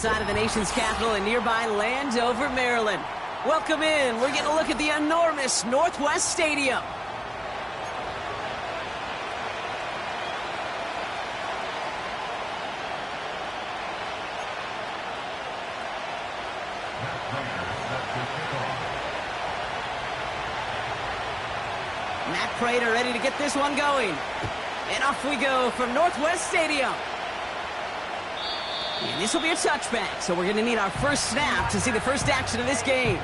outside of the nation's capital in nearby Landover, Maryland. Welcome in. We're getting a look at the enormous Northwest Stadium. Matt Prater ready to get this one going. And off we go from Northwest Stadium. And this will be a touchback, so we're going to need our first snap to see the first action of this game.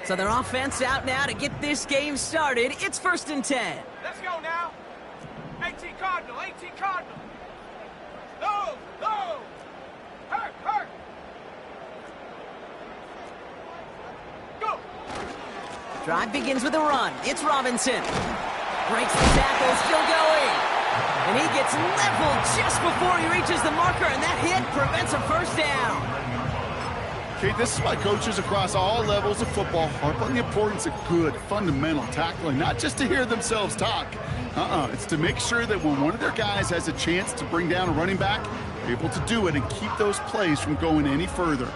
So their offense out now to get this game started. It's 1st and 10. Let's go now. 18 Cardinal, 18 Cardinal. No, no. Hurt, hurt. Go. Drive begins with a run. It's Robinson. Breaks the tackle, still going. And he gets leveled just before he reaches the marker, and that hit prevents a first down. Okay, this is why coaches across all levels of football harp on the importance of good, fundamental tackling, not just to hear themselves talk. It's to make sure that when one of their guys has a chance to bring down a running back, they're able to do it and keep those plays from going any further.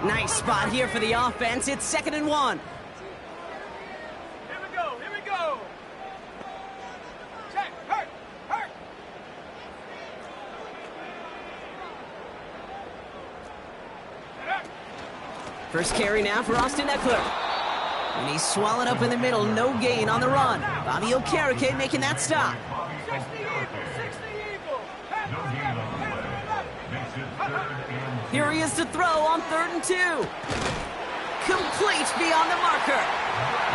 Nice spot here for the offense. It's 2nd and 1. Here we go, here we go. Check, hurt, hurt. First carry now for Austin Eckler. And he's swallowed up in the middle. No gain on the run. Bobby Okereke making that stop. 60 Eagle, 60 Eagle. Here he is to throw on 3rd and 2. Complete beyond the marker.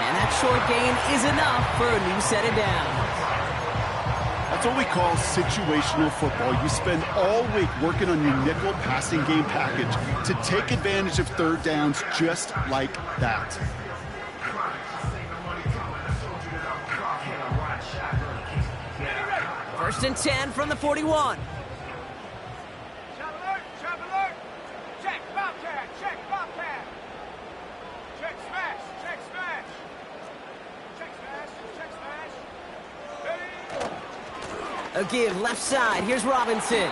And that short gain is enough for a new set of downs. That's what we call situational football. You spend all week working on your nickel passing game package to take advantage of 3rd downs just like that. First and 10 from the 41. Chop alert. Check, Bobcat, check, Bobcat. Check, smash, check, smash. Check, smash, check, smash. Ready? A give left side. Here's Robinson.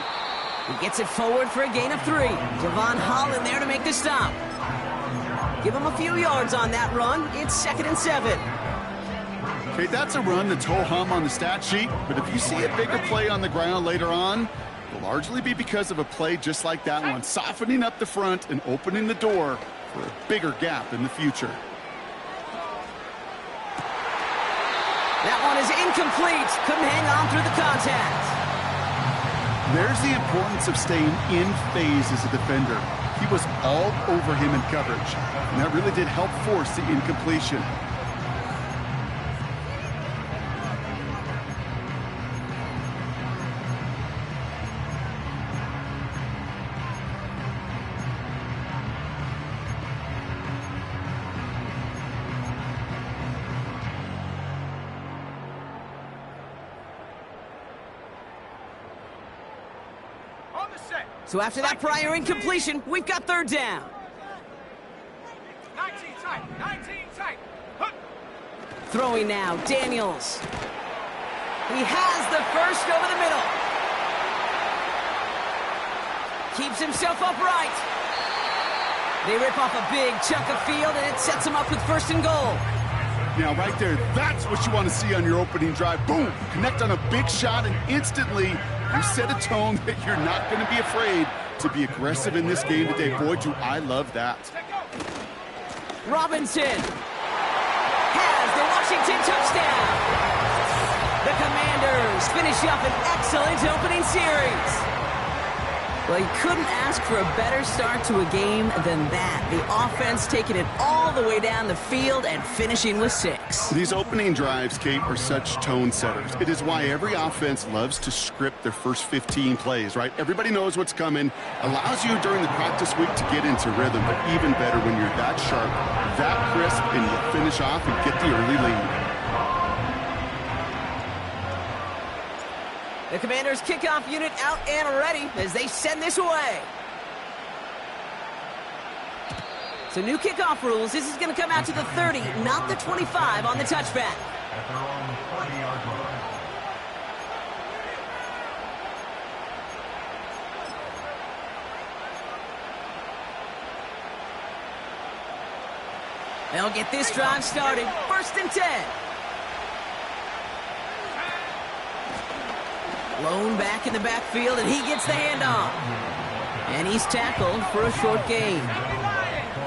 He gets it forward for a gain of 3. Devon Holland there to make the stop. Give him a few yards on that run. It's 2nd and 7. Okay, that's a run that's ho-hum on the stat sheet, but if you see a bigger play on the ground later on, it'll largely be because of a play just like that one, softening up the front and opening the door for a bigger gap in the future. That one is incomplete. Couldn't hang on through the contact. There's the importance of staying in phase as a defender. He was all over him in coverage, and that really did help force the incompletion. So after that prior incompletion, we've got 3rd down. 19 tight, 19 tight. Hook. Throwing now, Daniels. He has the first over the middle. Keeps himself upright. They rip off a big chunk of field, and it sets him up with 1st and goal. Now, right there, that's what you want to see on your opening drive. Boom! Connect on a big shot, and instantly you set a tone that you're not going to be afraid to be aggressive in this game today. Boy, do I love that. Robinson has the Washington touchdown. The Commanders finish up an excellent opening series. Well, you couldn't ask for a better start to a game than that. The offense taking it all the way down the field and finishing with 6. These opening drives, Kate, are such tone setters. It is why every offense loves to script their first 15 plays, right? Everybody knows what's coming. Allows you during the practice week to get into rhythm, but even better when you're that sharp, that crisp, and you finish off and get the early lead. The Commanders' kickoff unit out and ready as they send this away. So new kickoff rules. This is going to come out to the 30, not the 25 on the touchback. At their own 40-yard line. They'll get this drive started. 1st and 10. Lone back in the backfield, and he gets the handoff. And he's tackled for a short gain.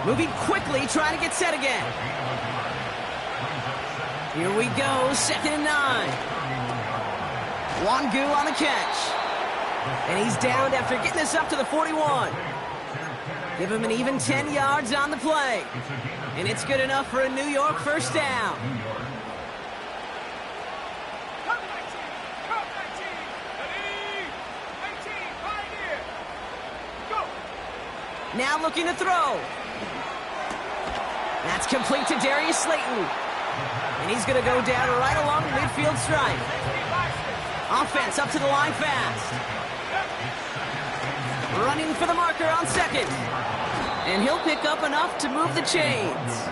Moving quickly, trying to get set again. Here we go, 2nd and 9. Wangu on the catch. And he's downed after getting this up to the 41. Give him an even 10 yards on the play. And it's good enough for a New York 1st down. Now looking to throw. That's complete to Darius Slayton. And he's going to go down right along the midfield stripe. Offense up to the line fast. Running for the marker on 2nd. And he'll pick up enough to move the chains.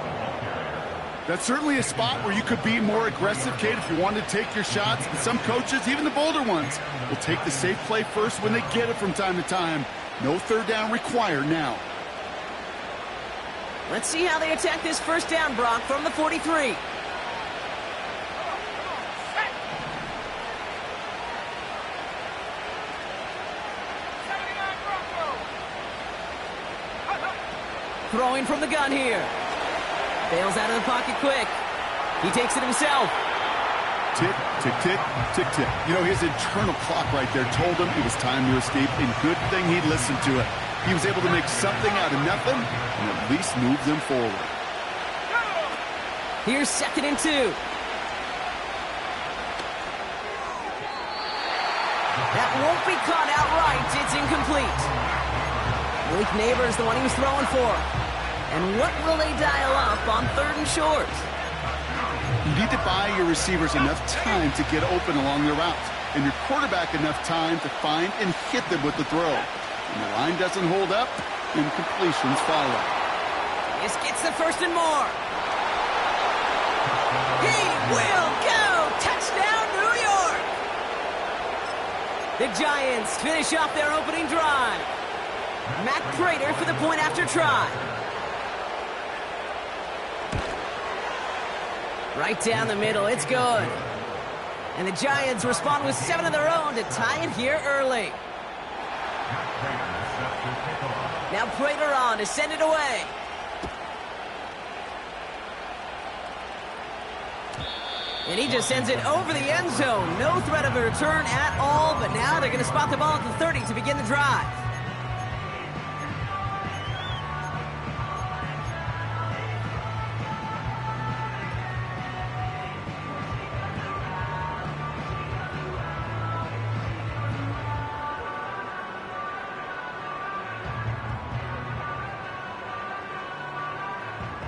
That's certainly a spot where you could be more aggressive, Kate, if you wanted to take your shots. And some coaches, even the bolder ones, will take the safe play first when they get it from time to time. No 3rd down required now. Let's see how they attack this 1st down, Brock, from the 43. Throwing from the gun here. Bails out of the pocket quick. He takes it himself. Tick, tick, tick, tick, tick. You know, his internal clock right there told him it was time to escape, and good thing he listened to it. He was able to make something out of nothing and at least move them forward. Here's 2nd and 2. That won't be caught outright. It's incomplete. Malik Neighbors, the one he was throwing for. And what will they dial up on 3rd and short? You need to buy your receivers enough time to get open along their routes, and your quarterback enough time to find and hit them with the throw. When the line doesn't hold up, incompletions follow. This gets the 1st and more. He will go! Touchdown, New York! The Giants finish off their opening drive. Matt Prater for the point after try. Right down the middle, it's good. And the Giants respond with 7 of their own to tie it here early. Now Prater on to send it away. And he just sends it over the end zone. No threat of a return at all, but now they're going to spot the ball at the 30 to begin the drive.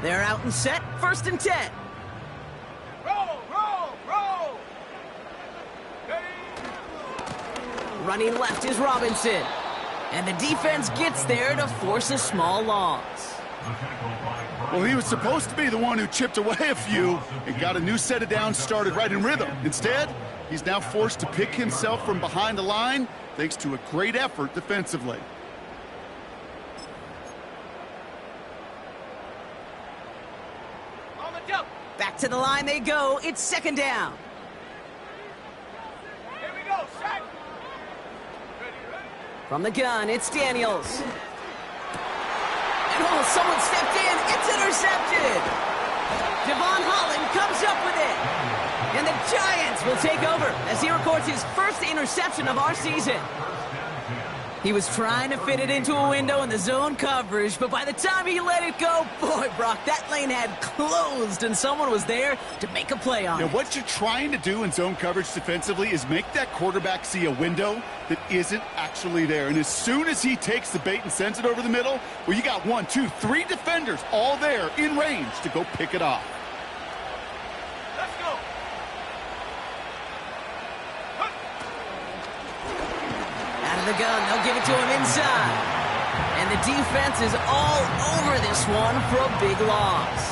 They're out and set, 1st and 10. Roll, roll, roll. Running left is Robinson. And the defense gets there to force a small loss. Well, he was supposed to be the one who chipped away a few and got a new set of downs started right in rhythm. Instead, he's now forced to pick himself from behind the line thanks to a great effort defensively. Back to the line they go. It's 2nd down. Here we go, set. Ready. From the gun, it's Daniels. And oh, someone stepped in. It's intercepted. Javon Holland comes up with it. And the Giants will take over as he records his 1st interception of our season. He was trying to fit it into a window in the zone coverage, but by the time he let it go, boy, Brock, that lane had closed, and someone was there to make a play on it. Now, what you're trying to do in zone coverage defensively is make that quarterback see a window that isn't actually there. And as soon as he takes the bait and sends it over the middle, well, you got 1, 2, 3 defenders all there in range to go pick it off. Let's go. Out of the gun, they'll give it to him inside. And the defense is all over this one for a big loss.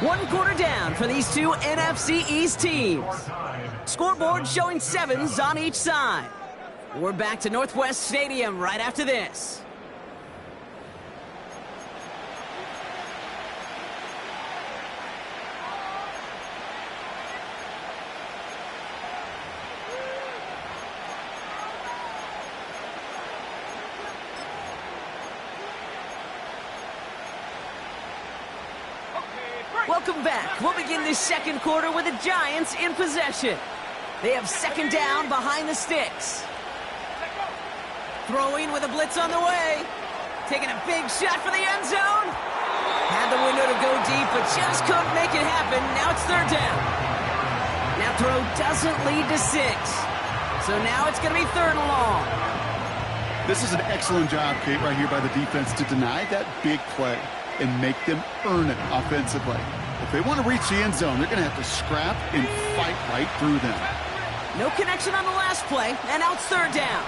1 quarter down for these two NFC East teams. Scoreboard showing 7s on each side. We're back to Northwest Stadium right after this. Welcome back. We'll begin this second quarter with the Giants in possession. They have second down behind the sticks. Throwing with a blitz on the way. Taking a big shot for the end zone. Had the window to go deep, but just couldn't make it happen. Now it's third down. Now throw doesn't lead to 6. So now it's going to be third and long. This is an excellent job, Kate, right here by the defense to deny that big play and make them earn it offensively. If they want to reach the end zone, they're going to have to scrap and fight right through them. No connection on the last play, and now it's third down.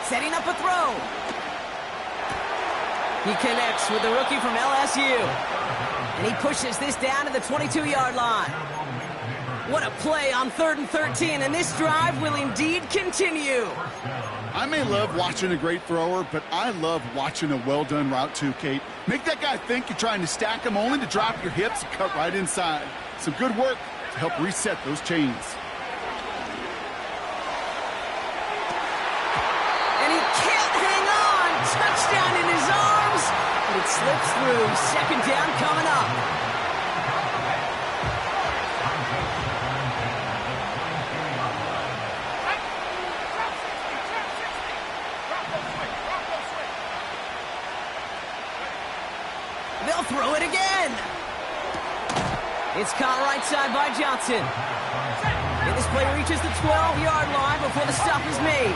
Setting up a throw. He connects with the rookie from LSU. And he pushes this down to the 22-yard line. What a play on 3rd and 13, and this drive will indeed continue. I may love watching a great thrower, but I love watching a well-done route too, Kate. Make that guy think you're trying to stack him only to drop your hips and cut right inside. Some good work to help reset those chains. And he can't hang on. Touchdown in his arms, but it slips through. Second down coming up. They'll throw it again. It's caught right side by Johnson. And this play reaches the 12-yard line before the stop is made.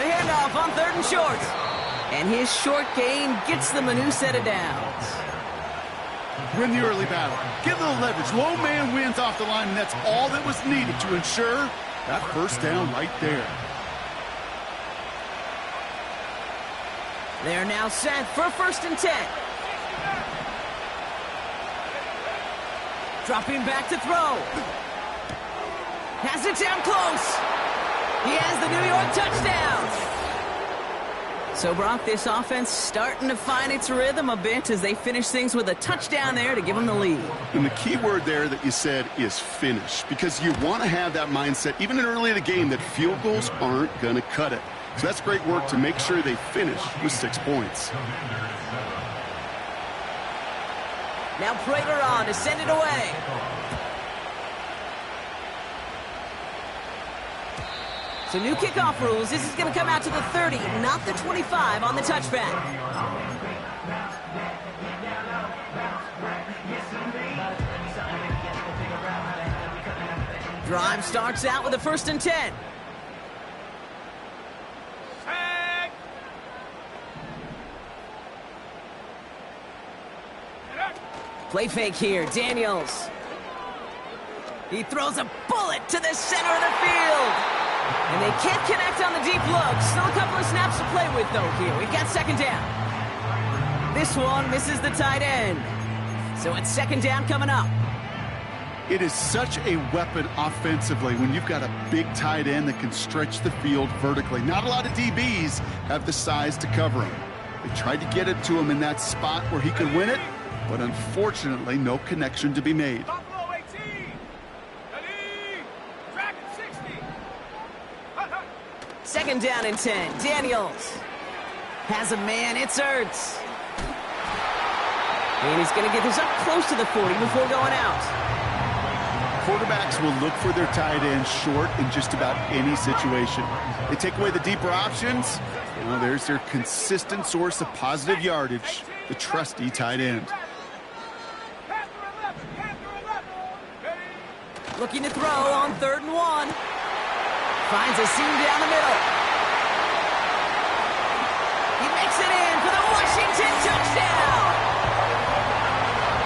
The handoff on 3rd and short. And his short gain gets them a new set of downs. Win the early battle. Get a little leverage. Low man wins off the line, and that's all that was needed to ensure that first down right there. They're now set for 1st and 10. Dropping back to throw. Has it down close. He has the New York touchdown. So, Brock, this offense starting to find its rhythm a bit as they finish things with a touchdown there to give them the lead. And the key word there that you said is finish, because you want to have that mindset, even in early in the game, that field goals aren't going to cut it. So that's great work to make sure they finish with 6 points. Now Prater on to send it away. So new kickoff rules. This is going to come out to the 30, not the 25 on the touchback. Drive starts out with a 1st and 10. Play fake here, Daniels. He throws a bullet to the center of the field. And they can't connect on the deep look. Still a couple of snaps to play with, though, here. We've got second down. This one misses the tight end. So it's second down coming up. It is such a weapon offensively when you've got a big tight end that can stretch the field vertically. Not a lot of DBs have the size to cover him. They tried to get it to him in that spot where he could win it, but unfortunately, no connection to be made. Buffalo 18. Ready. Dragon 60. Second down and 10. Daniels has a man. It's Ertz. And he's going to get this up close to the 40 before going out. Quarterbacks will look for their tight end short in just about any situation. They take away the deeper options. Well, there's their consistent source of positive yardage, the trusty tight end. Looking to throw on 3rd and 1. Finds a seam down the middle. He makes it in for the Washington touchdown.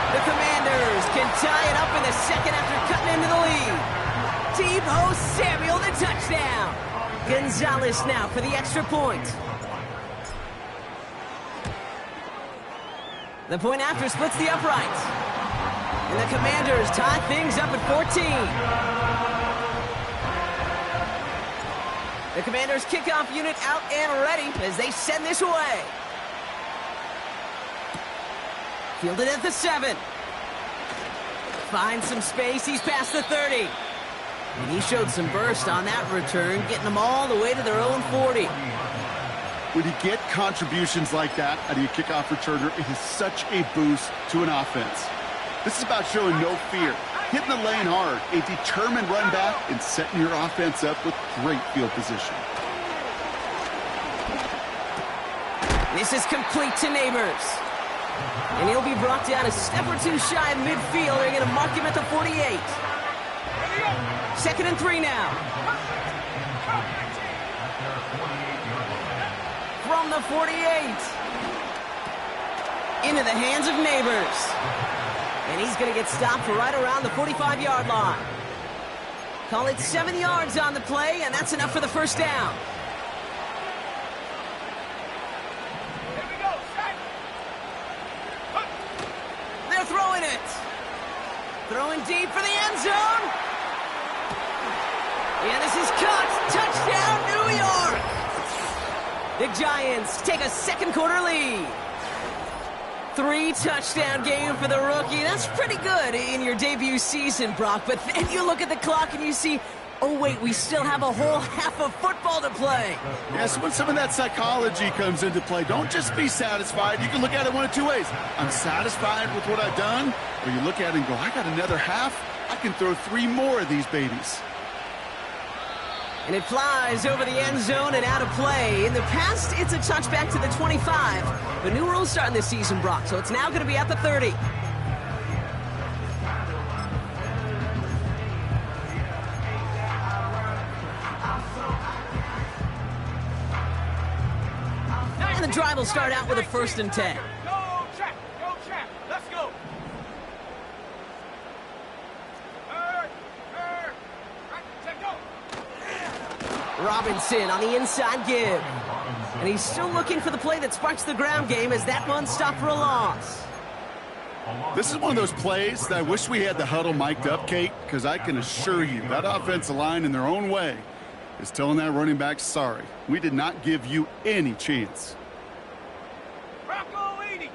The Commanders can tie it up in the second after cutting into the lead. Tebow Samuel, the touchdown. Gonzalez now for the extra point. The point after splits the uprights. And the Commanders tie things up at 14. The Commanders' kickoff unit out and ready as they send this away. Fielded at the 7. Finds some space. He's past the 30. And he showed some burst on that return, getting them all the way to their own 40. When you get contributions like that out of your kickoff returner, it is such a boost to an offense. This is about showing no fear, hitting the lane hard, a determined run back, and setting your offense up with great field position. This is complete to Neighbors. And he'll be brought down a step or two shy of midfield. They're going to mark him at the 48. 2nd and 3 now. From the 48. Into the hands of Neighbors. And he's going to get stopped right around the 45-yard line. Call it 7 yards on the play, and that's enough for the first down. They're throwing it. Throwing deep for the end zone. And this is caught. Touchdown, New York. The Giants take a second quarter lead. 3-touchdown game for the rookie. That's pretty good in your debut season, Brock. But then you look at the clock and you see, oh, wait, we still have a whole half of football to play. Yes, when some of that psychology comes into play, don't just be satisfied. You can look at it one of two ways. I'm satisfied with what I've done. Or you look at it and go, I got another half. I can throw 3 more of these babies. And it flies over the end zone and out of play. In the past, it's a touchback to the 25. But new rules starting this season, Brock, so it's now going to be at the 30. And the drive will start out with a 1st and 10. Go, check. Go, check. Let's go. Robinson on the inside give. And he's still looking for the play that sparks the ground game as that one stopped for a loss. This is one of those plays that I wish we had the huddle mic'd up, Kate, because I can assure you that offensive line in their own way is telling that running back, sorry, we did not give you any chance. Bronco 80.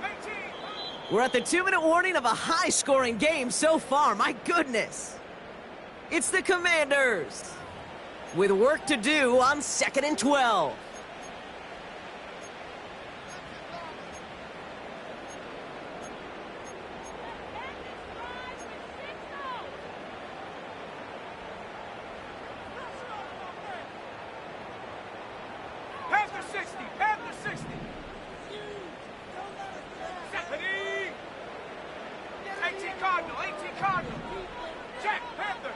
18. We're at the 2-minute warning of a high-scoring game so far. My goodness. It's the Commanders with work to do on 2nd and 12. Panther 60. Panther 60. 18 Cardinal. 18 Cardinal. Check. Panther.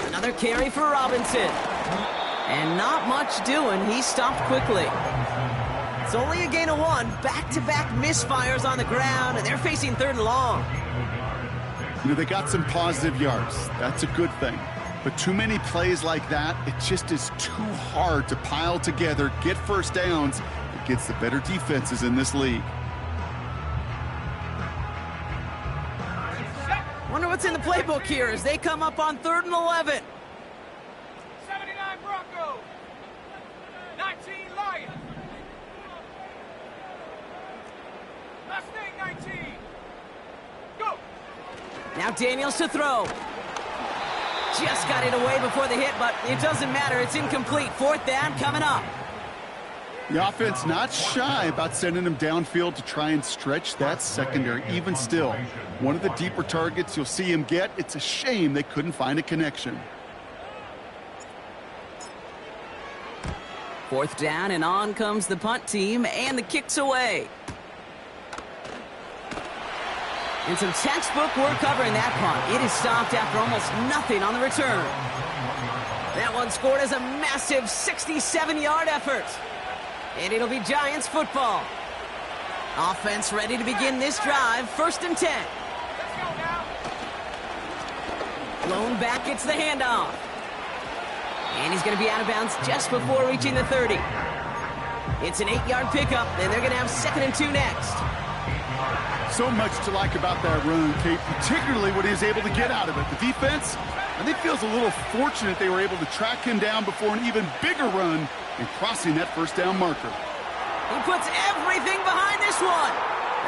Another carry for Robinson. And not much doing. He stopped quickly. It's only a gain of 1. Back-to-back misfires on the ground, and they're facing 3rd and long. You know, they got some positive yards. That's a good thing. But too many plays like that, it just is too hard to pile together, get first downs. It gets the better defenses in this league. Wonder what's in the playbook here as they come up on 3rd and 11. 79 Bronco. 19 Lion. Mustang 19. Go. Now Daniels to throw. just got it away before the hit, but it doesn't matter. It's incomplete. Fourth down coming up. The offense not shy about sending him downfield to try and stretch that secondary. Even still, one of the deeper targets you'll see him get. It's a shame they couldn't find a connection. Fourth down, and on comes the punt team, and the kick's away. And some textbook work covering that punt. It is stopped after almost nothing on the return. That one scored as a massive 67-yard effort. And it'll be Giants football. Offense ready to begin this drive. 1st and 10. Let's go now. Lone back gets the handoff. And he's going to be out of bounds just before reaching the 30. It's an 8-yard pickup, and they're going to have 2nd and 2 next. So much to like about that run, Kate, particularly what he was able to get out of it. The defense, I think, feels a little fortunate they were able to track him down before an even bigger run and crossing that 1st down marker. He puts everything behind this one.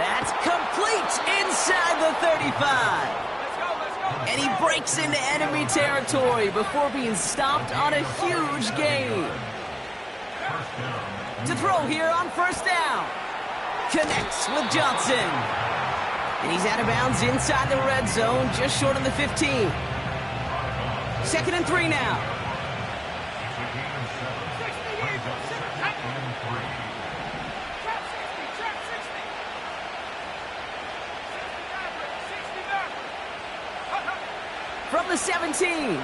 That's complete inside the 35. Let's go. And he breaks into enemy territory before being stopped on a huge gain. To throw here on 1st down. Connects with Johnson. And he's out of bounds inside the red zone, just short of the 15. 2nd and 3 now. From the 17. And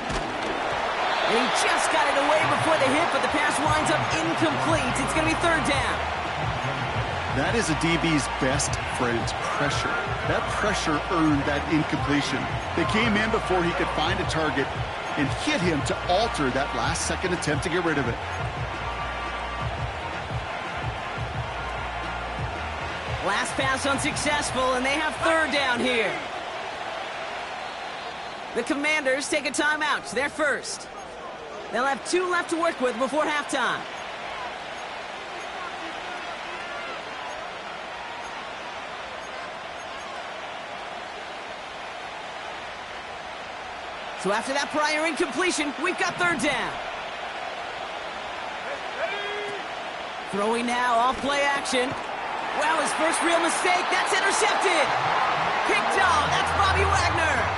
he just got it away before the hit, but the pass winds up incomplete. It's going to be 3rd down. That is a DB's best friend, pressure. That pressure earned that incompletion. They came in before he could find a target and hit him to alter that last-second attempt to get rid of it. Last pass unsuccessful, and they have 3rd down here. The Commanders take a timeout. They're first. They'll have 2 left to work with before halftime. So after that prior incompletion, we've got 3rd down. Throwing now, off play action. Well, his first real mistake, that's intercepted. Picked off, that's Bobby Wagner.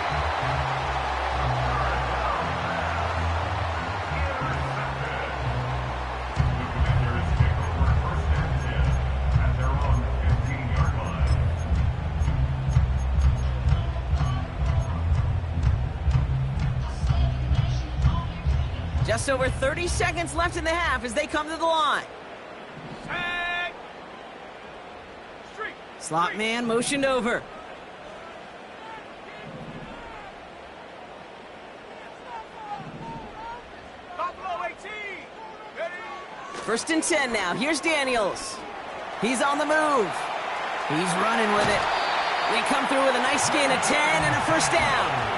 Just over 30 seconds left in the half as they come to the line. Slot man motioned over. Buffalo 18. Ready? 1st and 10 now. Here's Daniels. He's on the move. He's running with it. They come through with a nice gain of 10 and a 1st down.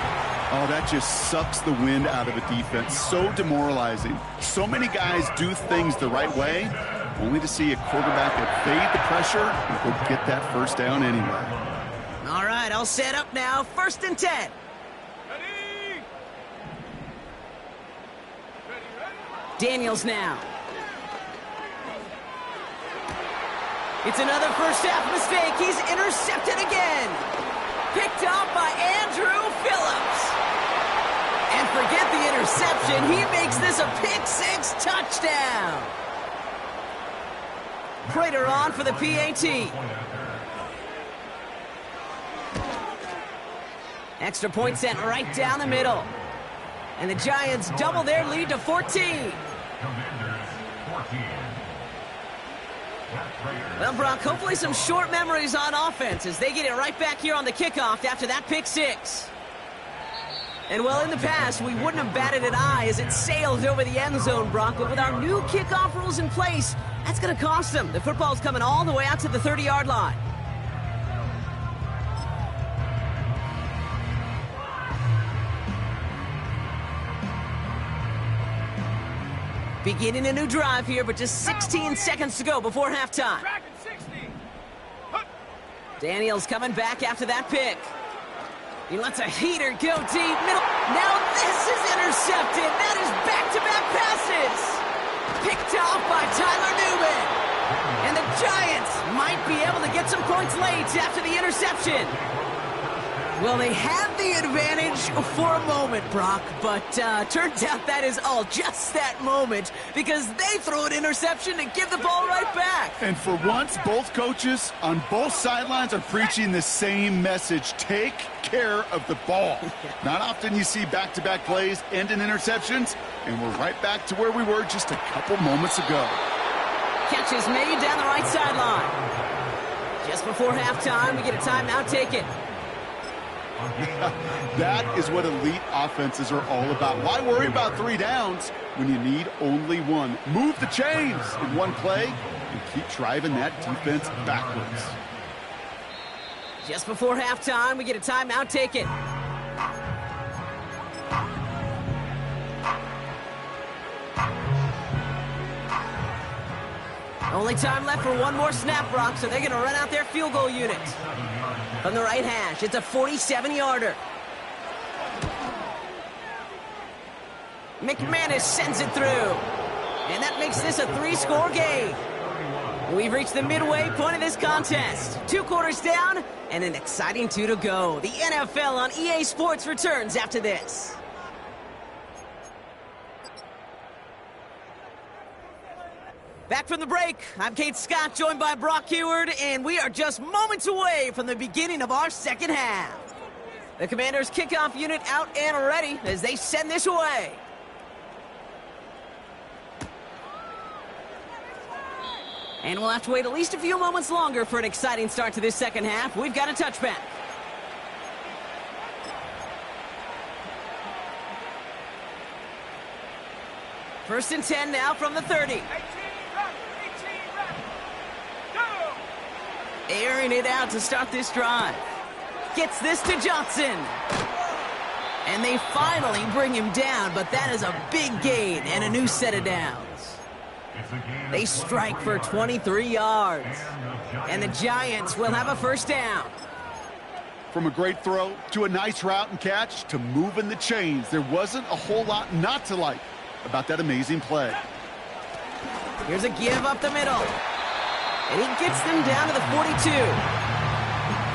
Oh, that just sucks the wind out of a defense. So demoralizing. So many guys do things the right way, only to see a quarterback evade the pressure and go get that 1st down anyway. All right, all set up now. 1st and 10. Ready? Daniels now. It's another first half mistake. He's intercepted again. Picked off by Andrew Phillips. And forget the interception. He makes this a pick-6 touchdown. Prater on for the PAT. Extra point sent right down the middle. And the Giants double their lead to 14. Well, Brock, hopefully some short memories on offense as they get it right back here on the kickoff after that pick-6. And, well, in the past, we wouldn't have batted an eye as it sailed over the end zone, Brock. But with our new kickoff rules in place, that's going to cost them. The football's coming all the way out to the 30-yard line. Beginning a new drive here, but just 16 seconds to go before halftime. Dragon 60. Daniels coming back after that pick. He lets a heater go deep. Middle. Now this is intercepted. That is back-to-back passes. Picked off by Tyler Newman. And the Giants might be able to get some points late after the interception. Well, they had the advantage for a moment, Brock, but turns out that is all just that moment because they throw an interception to give the ball right back. And for once, both coaches on both sidelines are preaching the same message. Take care of the ball. Not often you see back-to-back plays end in interceptions, and we're right back to where we were just a couple moments ago. Catch is made down the right sideline. Just before halftime, we get a timeout taken. That is what elite offenses are all about. Why worry about 3 downs when you need only 1? Move the chains in one play and keep driving that defense backwards. Just before halftime, we get a timeout taken. Only time left for one more snap, Brock, so they're going to run out their field goal unit. From the right hash, it's a 47-yarder. McManus sends it through. And that makes this a 3-score game. We've reached the midway point of this contest. 2 quarters down and an exciting 2 to go. The NFL on EA Sports returns after this. Back from the break, I'm Kate Scott, joined by Brock Heward, and we are just moments away from the beginning of our second half. The Commanders' kickoff unit out and ready as they send this away. And we'll have to wait at least a few moments longer for an exciting start to this second half. We've got a touchback. First and 10 now from the 30. Airing it out to start this drive. Gets this to Johnson. And they finally bring him down, but that is a big gain and a new set of downs. They strike for 23 yards. And the Giants will have a first down. From a great throw to a nice route and catch to moving the chains, there wasn't a whole lot not to like about that amazing play. Here's a give up the middle. And he gets them down to the 42.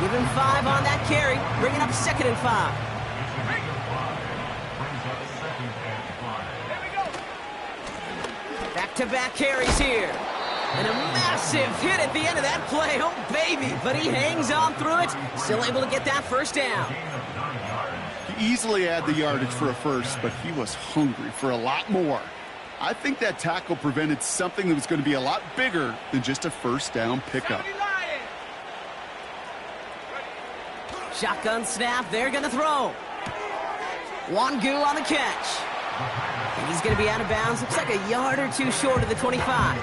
Give him 5 on that carry, bringing up 2nd and 5. Back-to-back carries here. And a massive hit at the end of that play. Oh, baby. But he hangs on through it. Still able to get that first down. He easily had the yardage for a first, but he was hungry for a lot more. I think that tackle prevented something that was going to be a lot bigger than just a first down pickup. Shotgun snap, they're going to throw. Wangu on the catch. And he's going to be out of bounds. Looks like a yard or 2 short of the 25.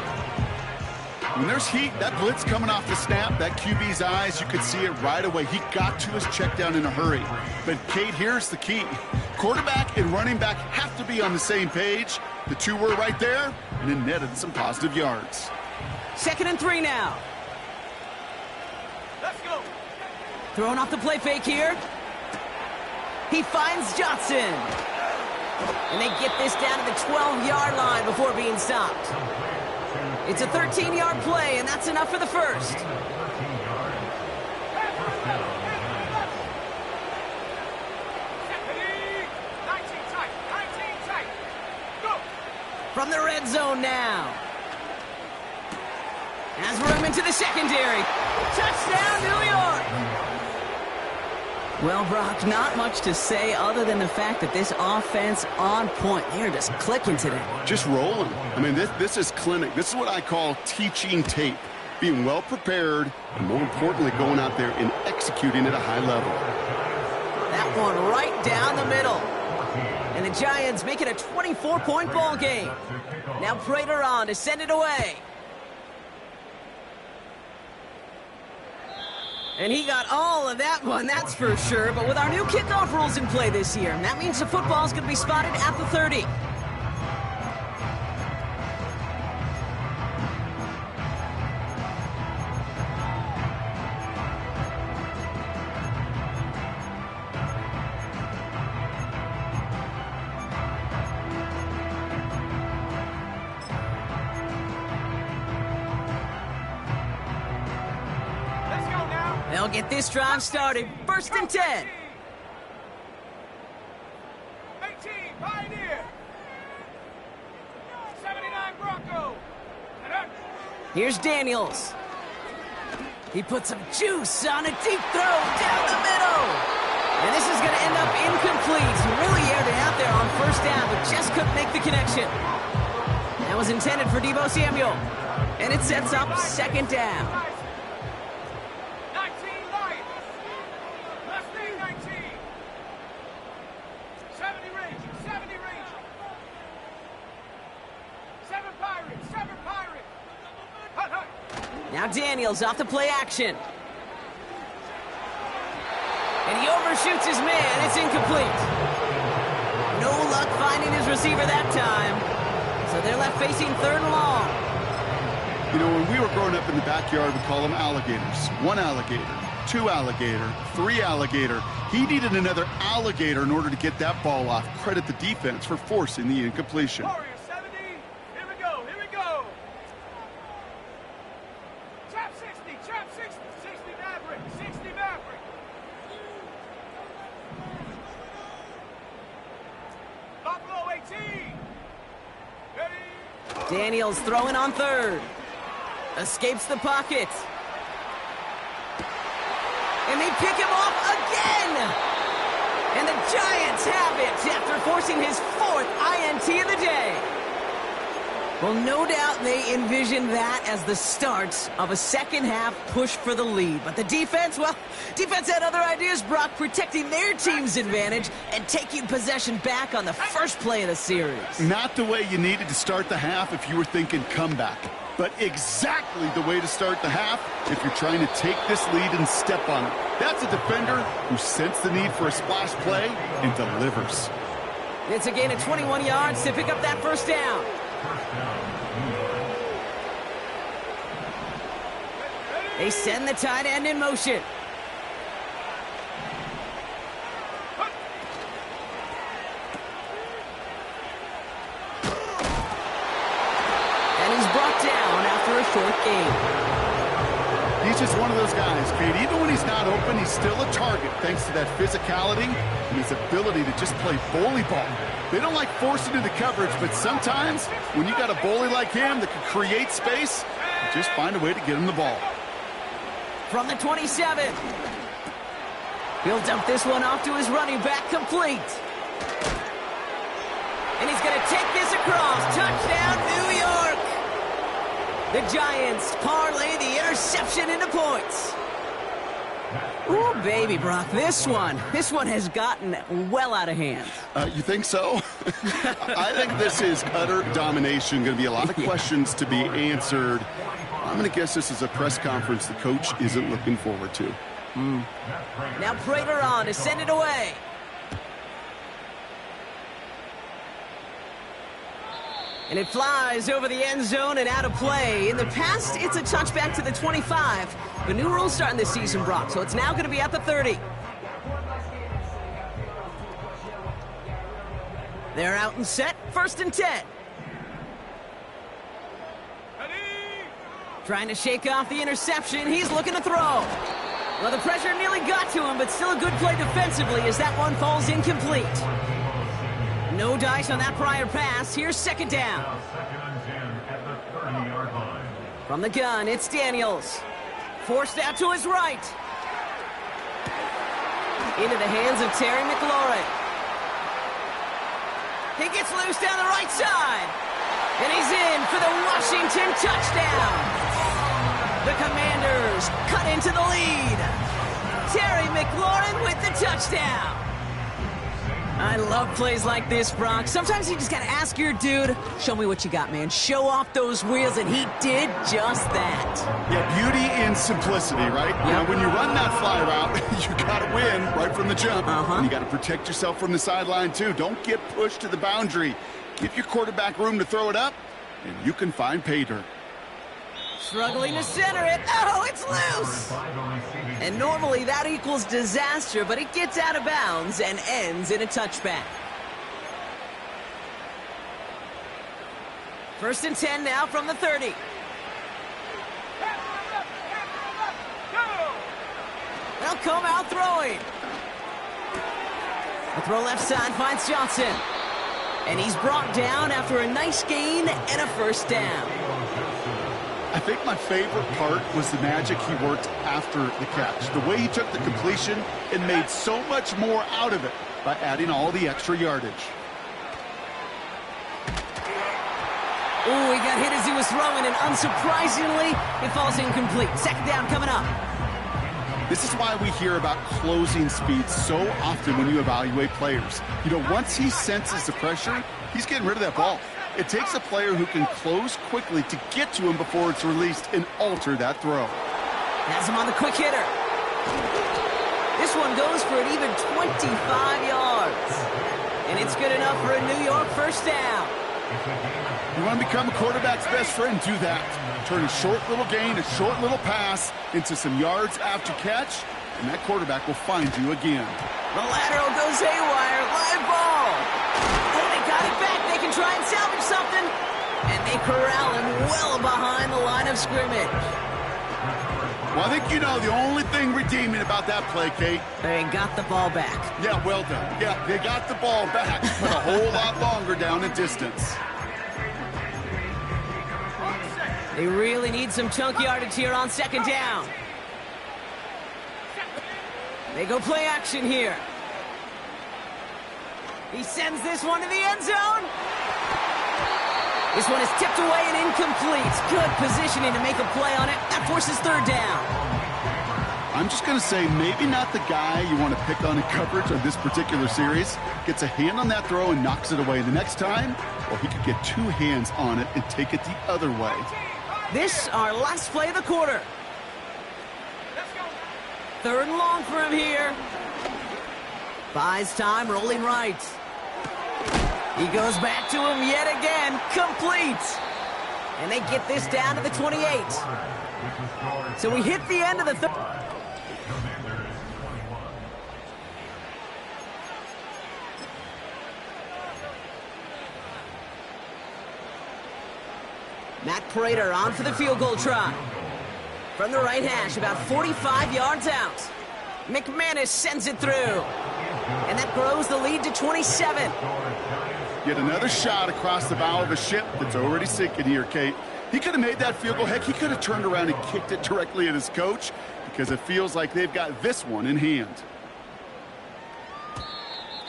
When there's heat, that blitz coming off the snap, that QB's eyes, you could see it right away. He got to his check down in a hurry. But, Kate, here's the key. Quarterback and running back have to be on the same page. The 2 were right there, and it netted some positive yards. 2nd and 3 now. Let's go. Throwing off the play fake here. He finds Johnson. And they get this down to the 12-yard line before being stopped. It's a 13-yard play, and that's enough for the first. From the red zone now. Has room into the secondary. Touchdown, New York! Well, Brock, not much to say other than the fact that this offense on point. They're just clicking today. Just rolling. I mean, this is clinic. This is what I call teaching tape. Being well prepared, and more importantly, going out there and executing at a high level. That one right down the middle. And the Giants make it a 24-point ball game. Now Prater on to send it away. And he got all of that one, that's for sure. But with our new kickoff rules in play this year, that means the football's going to be spotted at the 30. They'll get this drive started. First and 10. 18, Pioneer. 79, Bronco. Here's Daniels. He puts some juice on a deep throw down the middle. And this is going to end up incomplete. He really aired it out there on first down, but just couldn't make the connection. That was intended for Deebo Samuel. And it sets up second down. 19, Lions. Mustang 19. 70 Ranger, 70 Ranger. 7 Pirates, 7 Pirates. Hut, hut. Now Daniels off the play action. And he overshoots his man. It's incomplete. No luck finding his receiver that time. So they're left facing third and long. You know, when we were growing up in the backyard, we call them alligators. 1 alligator, 2 alligator, 3 alligator. He needed another alligator in order to get that ball off. Credit the defense for forcing the incompletion. Warrior 70. Here we go, here we go. Chop 60, chop 60. 60 Maverick, 60 Maverick. Buffalo 18. Ready? Daniels throwing on third. Escapes the pocket. And they pick him off again. And the Giants have it after forcing his 4th INT of the day. Well, no doubt they envisioned that as the start of a second-half push for the lead. But the defense, well, defense had other ideas, Brock, protecting their team's advantage and taking possession back on the first play of the series. Not the way you needed to start the half if you were thinking comeback, but exactly the way to start the half if you're trying to take this lead and step on it. That's a defender who sensed the need for a splash play and delivers. It's a gain of 21 yards to pick up that first down. They send the tight end in motion. And he's brought down after a short gain. He's just one of those guys, Kate. Even when he's not open, he's still a target thanks to that physicality and his ability to just play bully ball. They don't like forcing into coverage, but sometimes when you got a bully like him that can create space, you just find a way to get him the ball. From the 27. He'll dump this one off to his running back, complete. And he's going to take this across. Touchdown, New York. The Giants parlay the interception into points. Ooh, baby, Brock, this one has gotten well out of hand. You think so? I think this is utter domination. Going to be a lot of questions to be answered. I'm going to guess this is a press conference the coach isn't looking forward to. Now Prater on to send it away. And it flies over the end zone and out of play. In the past, it's a touchback to the 25. The new rules starting this season, Brock, so it's now going to be at the 30. They're out and set. First and 10. Trying to shake off the interception. He's looking to throw. Well, the pressure nearly got to him, but still a good play defensively as that one falls incomplete. No dice on that prior pass. Here's second down. Second and 10 at the 30-yard line. From the gun, it's Daniels. Forced out to his right. Into the hands of Terry McLaurin. He gets loose down the right side. And he's in for the Washington touchdown. The Commanders cut into the lead. Terry McLaurin with the touchdown. I love plays like this, Brock. Sometimes you just got to ask your dude, show me what you got, man. Show off those wheels, and he did just that. Yeah, beauty in simplicity, right? You know, when you run that fly route, you got to win right from the jump. And you got to protect yourself from the sideline, too. Don't get pushed to the boundary. Give your quarterback room to throw it up, and you can find pay dirt. Struggling to center it. Oh, it's loose. And normally that equals disaster, but it gets out of bounds and ends in a touchback. First and 10 now from the 30. They'll come out throwing. The throw left side finds Johnson. And he's brought down after a nice gain and a first down. I think my favorite part was the magic he worked after the catch. The way he took the completion and made so much more out of it by adding all the extra yardage. Ooh, he got hit as he was throwing, and unsurprisingly, it falls incomplete. Second down coming up. This is why we hear about closing speed so often when you evaluate players. You know, once he senses the pressure, he's getting rid of that ball. It takes a player who can close quickly to get to him before it's released and alter that throw. Has him on the quick hitter. This one goes for an even 25 yards. And it's good enough for a New York first down. You want to become a quarterback's best friend, do that. Turn a short little gain, a short little pass into some yards after catch, and that quarterback will find you again. The lateral goes haywire, live ball. Oh, they got it back. They can try and salvage something. And they corral him well behind the line of scrimmage. Well, I think you know the only thing redeeming about that play, Kate. They got the ball back. Yeah, well done. Yeah, they got the ball back, but a whole lot longer down in distance. They really need some chunk yardage here on second down. They go play action here. He sends this one to the end zone. This one is tipped away and incomplete. Good positioning to make a play on it. That forces third down. I'm just going to say maybe not the guy you want to pick on in coverage of this particular series. Gets a hand on that throw and knocks it away. The next time, well, he could get two hands on it and take it the other way. This, our last play of the quarter. Third and long for him here. Buys time, rolling right. He goes back to him yet again, complete. And they get this down to the 28. So we hit the end of the third. Matt Prater on for the field goal try. From the right hash, about 45 yards out. McManus sends it through. And that grows the lead to 27. Yet another shot across the bow of a ship that's already sinking here, Kate. He could have made that field goal. Heck, he could have turned around and kicked it directly at his coach because it feels like they've got this one in hand.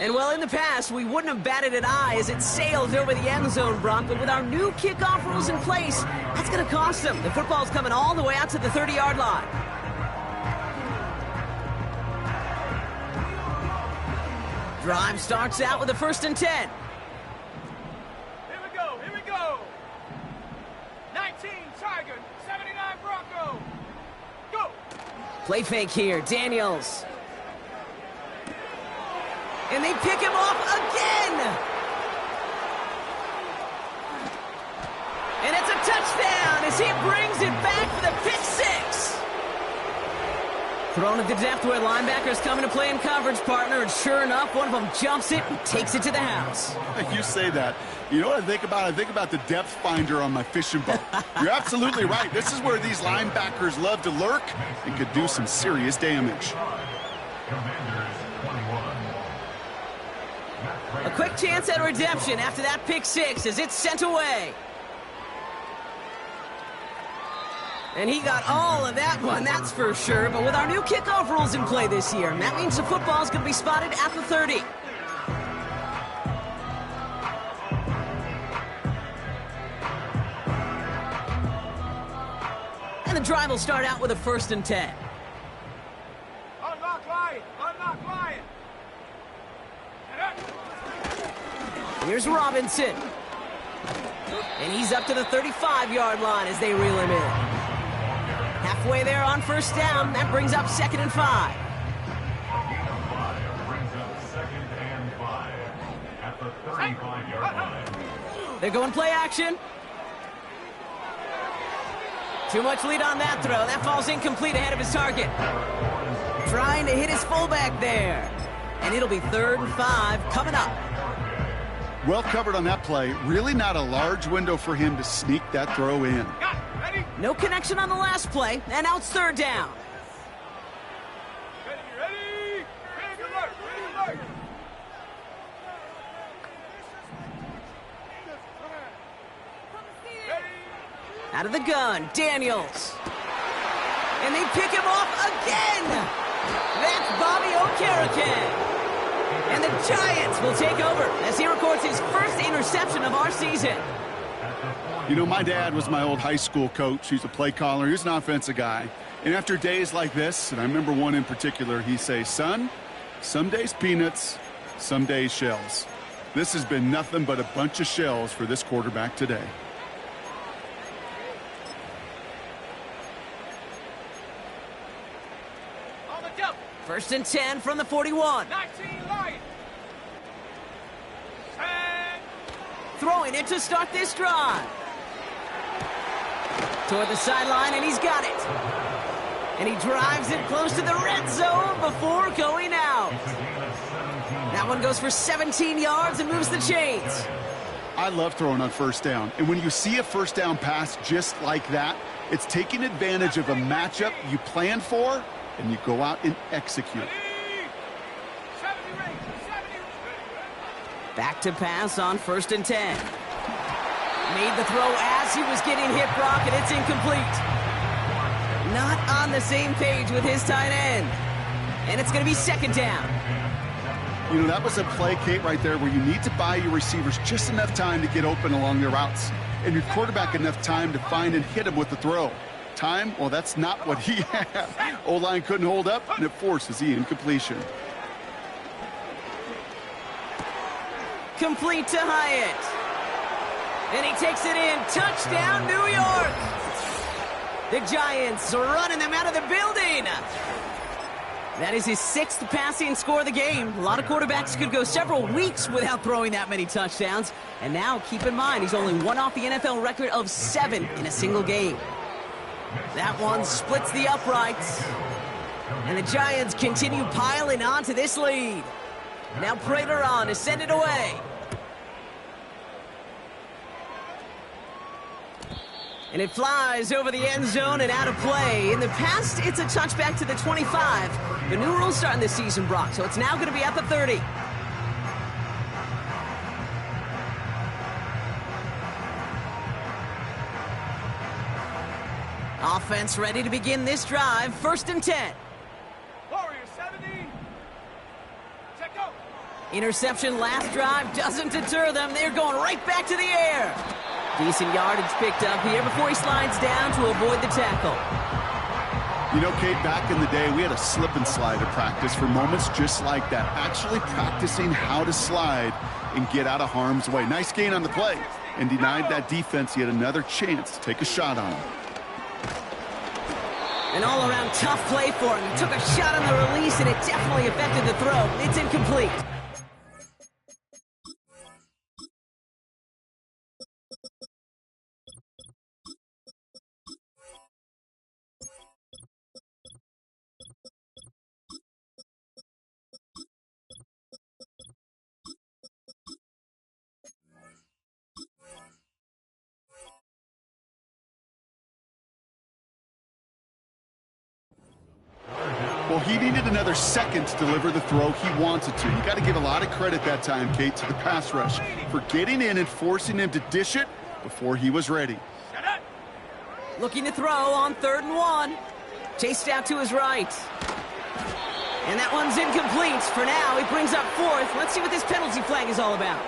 And well, in the past, we wouldn't have batted an eye as it sailed over the end zone, Brock. But with our new kickoff rules in place, that's going to cost them. The football's coming all the way out to the 30-yard line. Drive starts out with a 1st and 10. Here we go. 19 Tiger, 79 Bronco. Go. Play fake here, Daniels. And they pick him off again. And it's a touchdown as he brings it back for the pick six. Thrown at the depth where linebackers coming to play in coverage, partner, and sure enough, one of them jumps it and takes it to the house. You say that. You know what I think about? I think about the depth finder on my fishing boat. You're absolutely right. This is where these linebackers love to lurk and could do some serious damage. A quick chance at redemption after that pick six as it's sent away. And he got all of that one, that's for sure. But with our new kickoff rules in play this year, that means the football's going to be spotted at the 30. And the drive will start out with a 1st and 10. Unlock Lion. Here's Robinson. And he's up to the 35-yard line as they reel him in. Halfway there on 1st down. That brings up 2nd and 5. At the 35-yard line. They're going play action. Too much lead on that throw. That falls incomplete ahead of his target. Trying to hit his fullback there. And it'll be 3rd and 5 coming up. Well covered on that play. Really not a large window for him to sneak that throw in. No connection on the last play, and now it's 3rd down. Good Out of the gun, Daniels. And they pick him off again. That's Bobby Okereke. And the Giants will take over as he records his first interception of our season. You know, my dad was my old high school coach. He's a play caller. He was an offensive guy. And after days like this, and I remember one in particular, he'd say, son, some days peanuts, some days shells. This has been nothing but a bunch of shells for this quarterback today. On the double. 1st and 10 from the 41. 19 Lions. 10. Throwing it to start this drive. Toward the sideline, and he's got it. And he drives it close to the red zone before going out. That one goes for 17 yards and moves the chains. I love throwing on 1st down. And when you see a 1st down pass just like that, it's taking advantage of a matchup you planned for, and you go out and execute. 70. Back to pass on 1st and 10. Made the throw as he was getting hit, Brock, and it's incomplete. Not on the same page with his tight end. And it's going to be 2nd down. You know, that was a play, Kate, right there where you need to buy your receivers just enough time to get open along their routes. And your quarterback enough time to find and hit him with the throw. Time, well, that's not what he had. O-line couldn't hold up, and it forces the incompletion. Complete to Hyatt. And he takes it in. Touchdown, New York. The Giants are running them out of the building. That is his 6th passing score of the game. A lot of quarterbacks could go several weeks without throwing that many touchdowns. And now, keep in mind, he's only one off the NFL record of 7 in a single game. That one splits the uprights. And the Giants continue piling onto this lead. Now Prater on to send it away. And it flies over the end zone and out of play. In the past, it's a touchback to the 25. The new rules starting this season, Brock, so it's now going to be at the 30. Offense ready to begin this drive. 1st and 10. Warriors 70. Check go. Interception last drive doesn't deter them. They're going right back to the air. Decent yardage picked up here before he slides down to avoid the tackle. You know, Kate, back in the day, we had a slip and slide at practice for moments just like that. Actually practicing how to slide and get out of harm's way. Nice gain on the play, and denied that defense yet another chance to take a shot on him. An all-around tough play for him. He took a shot on the release, and it definitely affected the throw. It's incomplete. Well, he needed another second to deliver the throw he wanted to. You got to give a lot of credit that time, Kate, to the pass rush for getting in and forcing him to dish it before he was ready. Looking to throw on 3rd and 1. Chased out to his right. And that one's incomplete. For now, he brings up 4th. Let's see what this penalty flag is all about.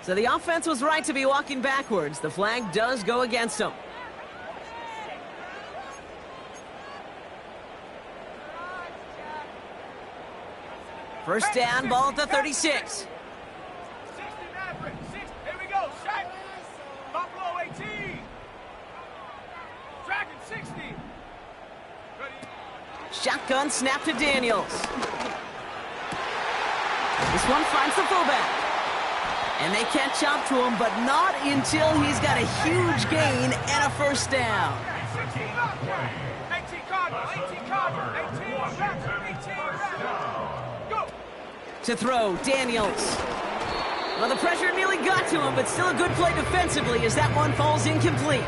So the offense was right to be walking backwards. The flag does go against them. First down, ball at the 36. 60 Maverick. 60. Here we go. Shaq. Buffalo 18. Dragon 60. Ready. Shotgun snap to Daniels. This one finds the fullback. And they catch up to him, but not until he's got a huge gain and a 1st down. 18 Cardinals. 18 Cardinals. 18 Raptors. 18 Raptors. Go. To throw, Daniels. Well, the pressure nearly got to him, but still a good play defensively as that one falls incomplete.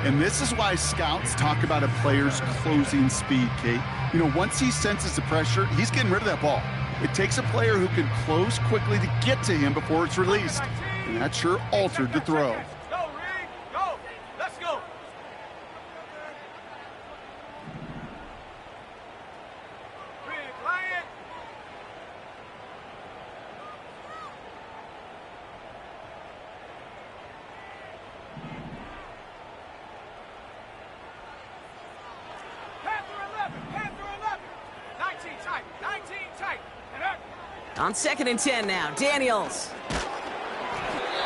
And this is why scouts talk about a player's closing speed, Kate. You know, once he senses the pressure, he's getting rid of that ball. It takes a player who can close quickly to get to him before it's released. And that sure altered the throw. Go, Reed. Go. Let's go. Big Lion. Panther 11. Panther 11. 19 tight. 19 tight. And up. On 2nd and 10 now, Daniels.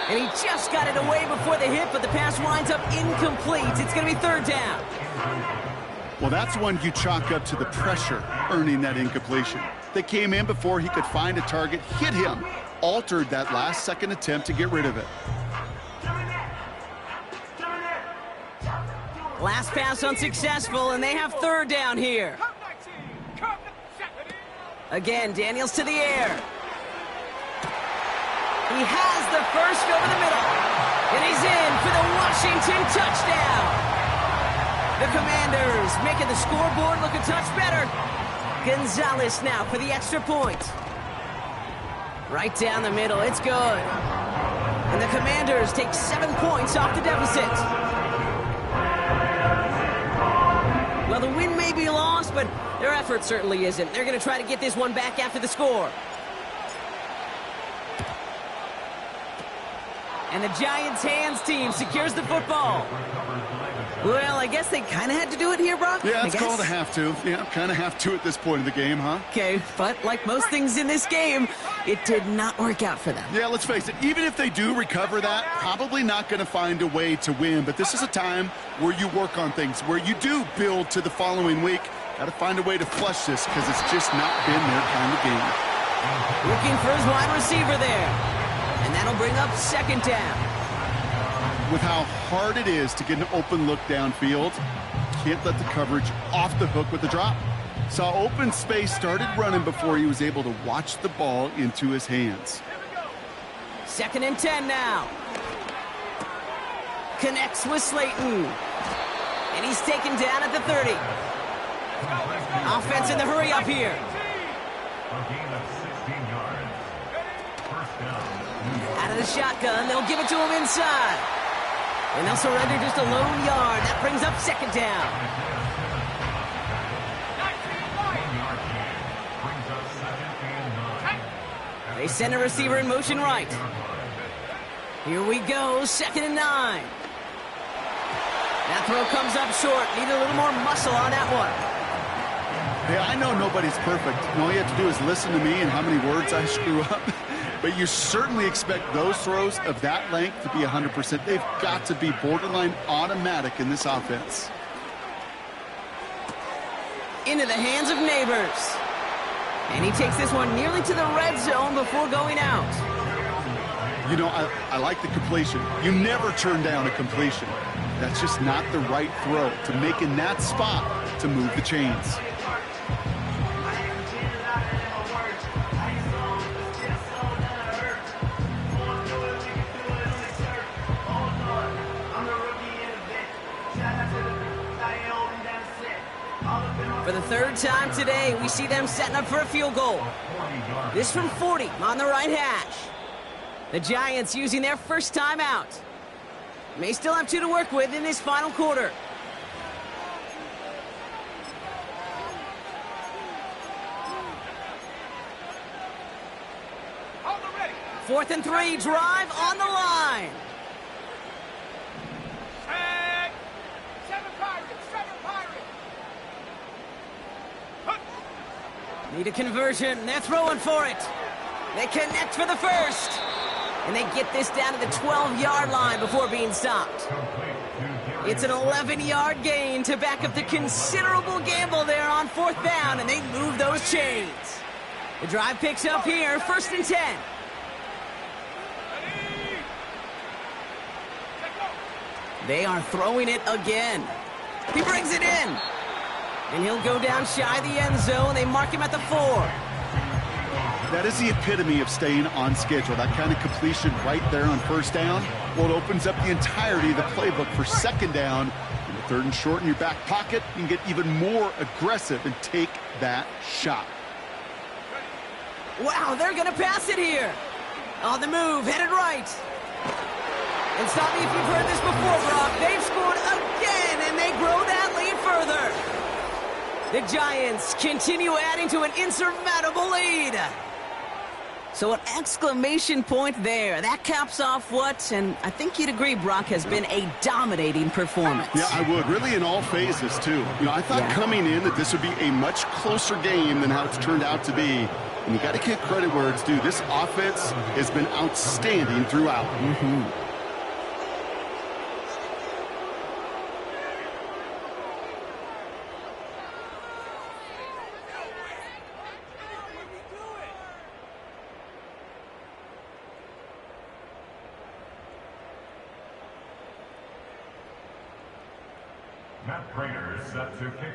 And he just got it away before the hit, but the pass winds up incomplete. It's going to be 3rd down. Well, that's one you chalk up to the pressure earning that incompletion. They came in before he could find a target, hit him, altered that last-second attempt to get rid of it. Last pass unsuccessful, and they have 3rd down here. Come 19. Come 70. Again, Daniels to the air. He has the first over the middle. And he's in for the Washington touchdown. The Commanders making the scoreboard look a touch better. Gonzalez now for the extra point. Right down the middle, it's good. And the Commanders take 7 points off the deficit. Well, the win may be lost, but their effort certainly isn't. They're going to try to get this one back after the score. And the Giants' hands team secures the football. Well, I guess they kind of had to do it here, Brock. Yeah, it's called a have to. Yeah, kind of have to at this point in the game, huh? Okay, but like most things in this game, it did not work out for them. Yeah, let's face it, even if they do recover that, probably not going to find a way to win. But this is a time where you work on things, where you do build to the following week. Got to find a way to flush this because it's just not been their kind of game. Looking for his wide receiver there. And that'll bring up 2nd down. With how hard it is to get an open look downfield, can't let the coverage off the hook with the drop. Saw open space, started running before he was able to watch the ball into his hands. 2nd and 10 now. Connects with Slayton. And he's taken down at the 30. Offense in the hurry up here. A gain of 16 yards. First down. Out of the shotgun, they'll give it to him inside. And they'll surrender just a lone yard. That brings up 2nd down. 1-yard gain. Brings up 2nd and 9. They send a receiver in motion right. Here we go, 2nd and 9. That throw comes up short. Need a little more muscle on that one. Hey, I know nobody's perfect. All you have to do is listen to me and how many words I screw up. But you certainly expect those throws of that length to be 100%. They've got to be borderline automatic in this offense. Into the hands of Neighbors. And he takes this one nearly to the red zone before going out. You know, I like the completion. You never turn down a completion. That's just not the right throw to make in that spot to move the chains. For the 3rd time today, we see them setting up for a field goal. This from 40 on the right hash. The Giants using their first time out. May still have 2 to work with in this final quarter. Hold it ready. 4th and 3, drive on the line. Set. 7 Pirates. 7 Pirates. Hook. Need a conversion. They're throwing for it. They connect for the first. And they get this down to the 12-yard line before being stopped. It's an 11-yard gain to back up the considerable gamble there on 4th down, and they move those chains. The drive picks up here, 1st and 10. They are throwing it again. He brings it in. And he'll go down shy of the end zone. They mark him at the 4. That is the epitome of staying on schedule. That kind of completion right there on first down, well, it opens up the entirety of the playbook for second down. And the third and short in your back pocket, you can get even more aggressive and take that shot. Wow, they're going to pass it here. On the move, headed right. And stop me if you've heard this before, Brock. They've scored again, and they grow that lead further. The Giants continue adding to an insurmountable lead. So an exclamation point there. That caps off what, and I think you'd agree, Brock, has been a dominating performance. Yeah, I would. Really in all phases, too. I thought coming in that this would be a much closer game than how it's turned out to be. And you got to give credit where it's due. This offense has been outstanding throughout.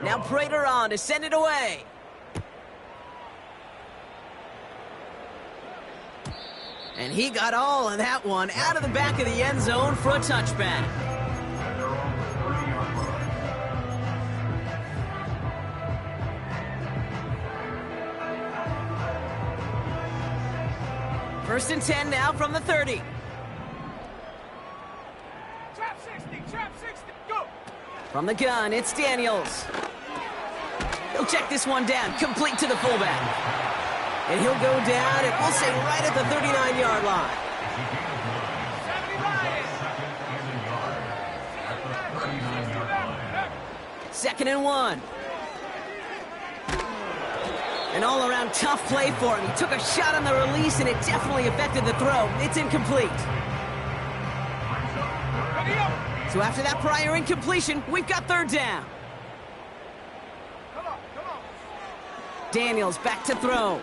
Now Prater on to send it away. And he got all of that one out of the back of the end zone for a touchback. First and 10 now from the 30. Trap 60, go! From the gun, it's Daniels. He'll check this one down, complete to the fullback. And he'll go down, and we'll say right at the 39-yard line. 2nd and 1. An all-around tough play for him. He took a shot on the release, and it definitely affected the throw. It's incomplete. So after that prior incompletion, we've got 3rd down. Come on. Daniels back to throw.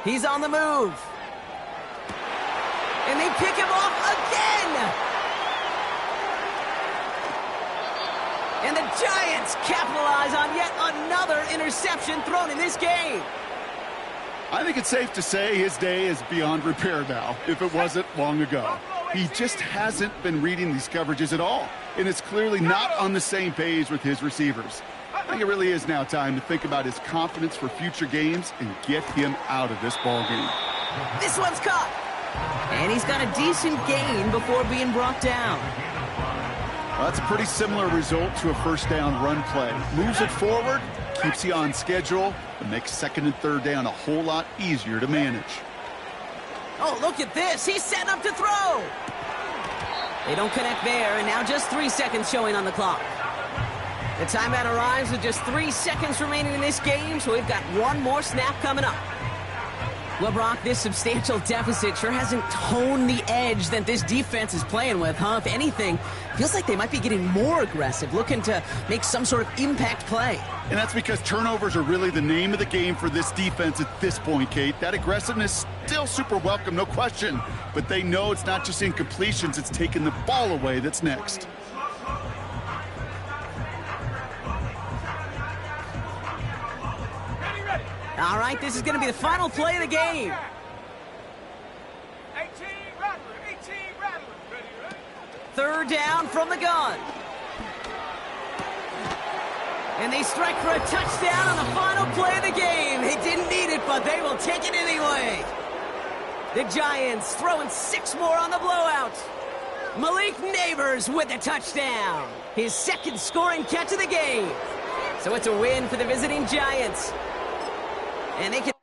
He's on the move. And they pick him off again. And the Giants capitalize on yet another interception thrown in this game. I think it's safe to say his day is beyond repair now, if it wasn't long ago. He just hasn't been reading these coverages at all, and it's clearly not on the same page with his receivers. I think it really is now time to think about his confidence for future games and get him out of this ball game. This one's caught. And he's got a decent gain before being brought down. Well, that's a pretty similar result to a first down run play. Moves it forward, keeps you on schedule, and makes 2nd and 3rd down a whole lot easier to manage. Oh, look at this. He's set up to throw. They don't connect there, and now just 3 seconds showing on the clock. The timeout arrives with just 3 seconds remaining in this game, so we've got one more snap coming up. Well, Brock, this substantial deficit sure hasn't toned the edge that this defense is playing with, huh? If anything, feels like they might be getting more aggressive, looking to make some sort of impact play. And that's because turnovers are really the name of the game for this defense at this point, Kate. That aggressiveness still super welcome, no question. But they know it's not just incompletions, it's taking the ball away that's next. All right, this is going to be the final play of the game. 18 Rattler. Ready? 3rd down from the gun. And they strike for a touchdown on the final play of the game. They didn't need it, but they will take it anyway. The Giants throwing 6 more on the blowout. Malik Neighbors with the touchdown. His 2nd scoring catch of the game. So it's a win for the visiting Giants. And they can